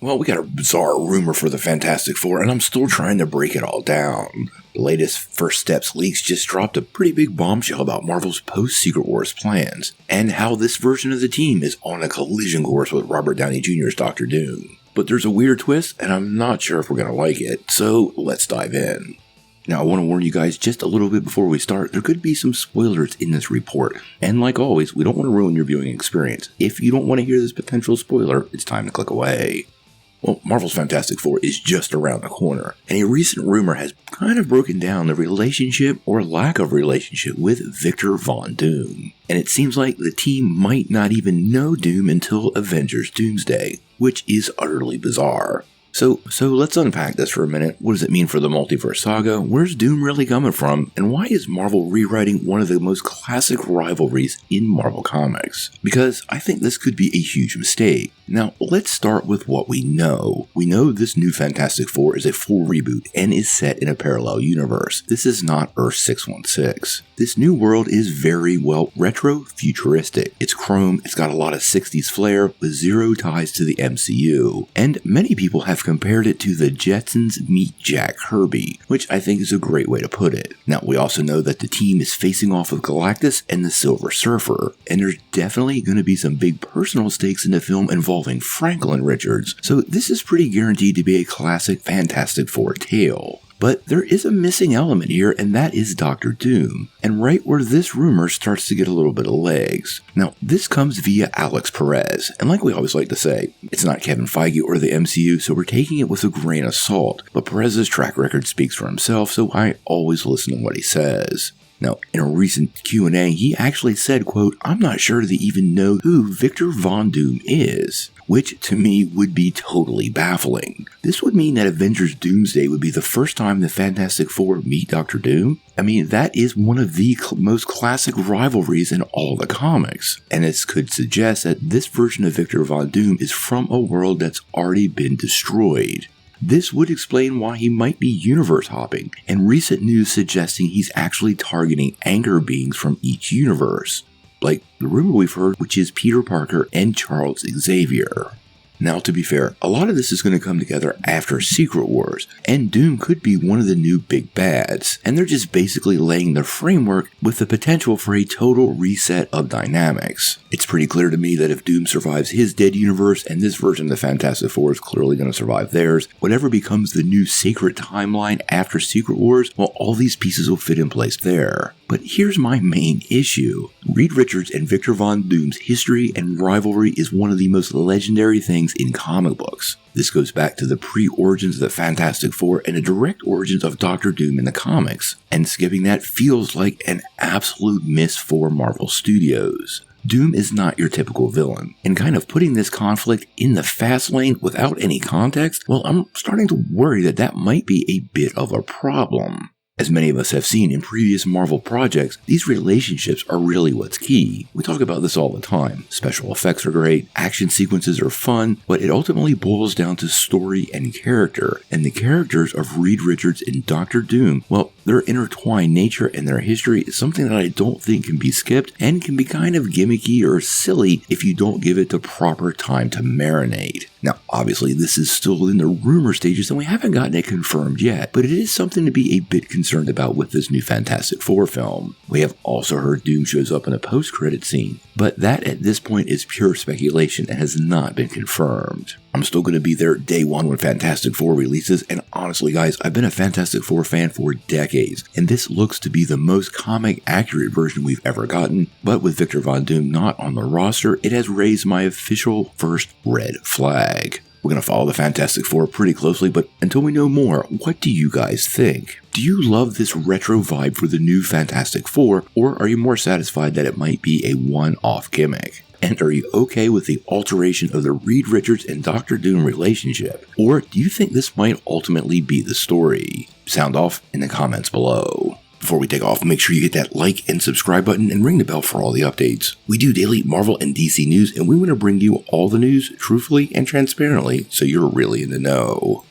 Well, we got a bizarre rumor for the Fantastic Four, and I'm still trying to break it all down. The latest First Steps leaks just dropped a pretty big bombshell about Marvel's post-Secret Wars plans, and how this version of the team is on a collision course with Robert Downey Jr.'s Doctor Doom. But there's a weird twist, and I'm not sure if we're going to like it, so let's dive in. Now, I want to warn you guys just a little bit before we start, there could be some spoilers in this report. And like always, we don't want to ruin your viewing experience. If you don't want to hear this potential spoiler, it's time to click away. Well, Marvel's Fantastic Four is just around the corner, and a recent rumor has kind of broken down the relationship or lack of relationship with Victor Von Doom. And it seems like the team might not even know Doom until Avengers Doomsday, which is utterly bizarre. So let's unpack this for a minute. What does it mean for the multiverse saga? Where's Doom really coming from? And why is Marvel rewriting one of the most classic rivalries in Marvel Comics? Because I think this could be a huge mistake. Now, let's start with what we know. We know this new Fantastic Four is a full reboot and is set in a parallel universe. This is not Earth 616. This new world is very, retro-futuristic. It's chrome, it's got a lot of 60s flair with zero ties to the MCU. And many people have compared it to the Jetsons meet Jack Kirby, which I think is a great way to put it. Now, we also know that the team is facing off with Galactus and the Silver Surfer, and there's definitely going to be some big personal stakes in the film involving Franklin Richards, so this is pretty guaranteed to be a classic Fantastic Four tale. But there is a missing element here, and that is Doctor Doom, and right where this rumor starts to get a little bit of legs. Now, this comes via Alex Perez, and like we always like to say, it's not Kevin Feige or the MCU, so we're taking it with a grain of salt, but Perez's track record speaks for himself, so I always listen to what he says. Now, in a recent Q&A, he actually said, quote, "I'm not sure they even know who Victor Von Doom is," which to me would be totally baffling. This would mean that Avengers Doomsday would be the first time the Fantastic Four meet Doctor Doom. I mean, that is one of the most classic rivalries in all the comics, and this could suggest that this version of Victor Von Doom is from a world that's already been destroyed. This would explain why he might be universe hopping, and recent news suggesting he's actually targeting anchor beings from each universe, like the rumor we've heard, which is Peter Parker and Charles Xavier. Now, to be fair, a lot of this is going to come together after Secret Wars, and Doom could be one of the new big bads, and they're just basically laying the framework with the potential for a total reset of dynamics. It's pretty clear to me that if Doom survives his dead universe, and this version of the Fantastic Four is clearly going to survive theirs, whatever becomes the new sacred timeline after Secret Wars, well, all these pieces will fit in place there. But here's my main issue. Reed Richards and Victor Von Doom's history and rivalry is one of the most legendary things in comic books. This goes back to the pre-origins of the Fantastic Four and the direct origins of Doctor Doom in the comics, and skipping that feels like an absolute miss for Marvel Studios. Doom is not your typical villain, and kind of putting this conflict in the fast lane without any context, well, I'm starting to worry that that might be a bit of a problem. As many of us have seen in previous Marvel projects, these relationships are really what's key. We talk about this all the time. Special effects are great, action sequences are fun, but it ultimately boils down to story and character. And the characters of Reed Richards and Doctor Doom, well, their intertwined nature and their history is something that I don't think can be skipped and can be kind of gimmicky or silly if you don't give it the proper time to marinate. Now, obviously, this is still in the rumor stages and we haven't gotten it confirmed yet, but it is something to be a bit concerned about with this new Fantastic Four film. We have also heard Doom shows up in a post-credit scene, but that at this point is pure speculation and has not been confirmed. I'm still going to be there day one when Fantastic Four releases, and honestly guys, I've been a Fantastic Four fan for decades, and this looks to be the most comic accurate version we've ever gotten, but with Victor Von Doom not on the roster, it has raised my official first red flag. We're going to follow the Fantastic Four pretty closely, but until we know more, what do you guys think? Do you love this retro vibe for the new Fantastic Four, or are you more satisfied that it might be a one-off gimmick? And are you okay with the alteration of the Reed Richards and Doctor Doom relationship? Or do you think this might ultimately be the story? Sound off in the comments below. Before we take off, make sure you hit that like and subscribe button and ring the bell for all the updates. We do daily Marvel and DC news, and we want to bring you all the news truthfully and transparently so you're really in the know.